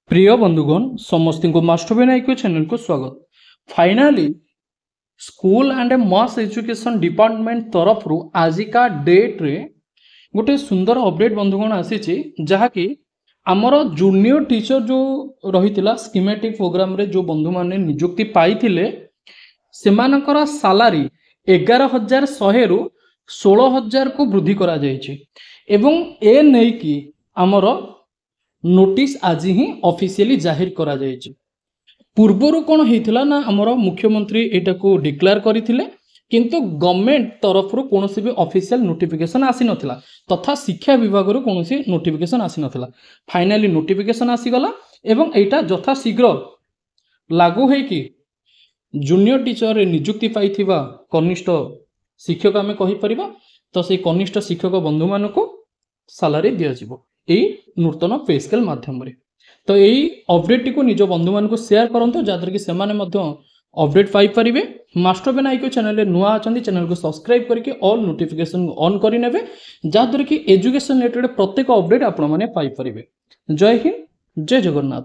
प्रिय बंधुगण समस्त को मास्टर विनायक चैनल को स्वागत। Finally school and mass education department तरफ आजिका डेट रे गोटे सुंदर अपडेट बंधुगण आसी जहाँकि आमर जूनियर टीचर जो रही स्कीमेटिक प्रोग्राम रे जो बंधु माने नियुक्ति पाई सेमानकर सालारी 11,100 रु 16,000 को वृद्धि करा जायछि एवं ए नै कि आमर नोटिस आज ही ऑफिशियली जाहिर करा जायछि। पूर्वर कौन होता ना आमर मुख्यमंत्री एटा को डिक्लेयर करथिले किंतु गवर्नमेंट तरफ कौन भी ऑफिशियल नोटिफिकेशन आसी नथिला तथा शिक्षा विभाग रो कौन नोटिफिकेशन आसी नथिला। फाइनली नोटिफिकेशन आसीगला एवं एटा यथा शीघ्र लागू है कि जूनियर टीचर रे नियुक्ति पाइथिबा कनिष्ठ शिक्षक आमे कहि परिबा तो से कनिष्ठ शिक्षक बंधु मान को सालारी दिया जिवो यही नूतन पे स्केल माध्यम रे। तो यही अपडेट को निज बंधु मान को शेयर करंतो जादर कि सेमाने मध्य अपडेट पाई परिबे। मास्टर विनायक चैनल रे नुआ अछंती चैनल को सब्सक्राइब करके ऑल नोटिफिकेशन ऑन करि नेबे जादर कि एजुकेशन रिलेटेड प्रत्येक अपडेट आपण माने पाई परिबे। जय हिंद, जय जगन्नाथ।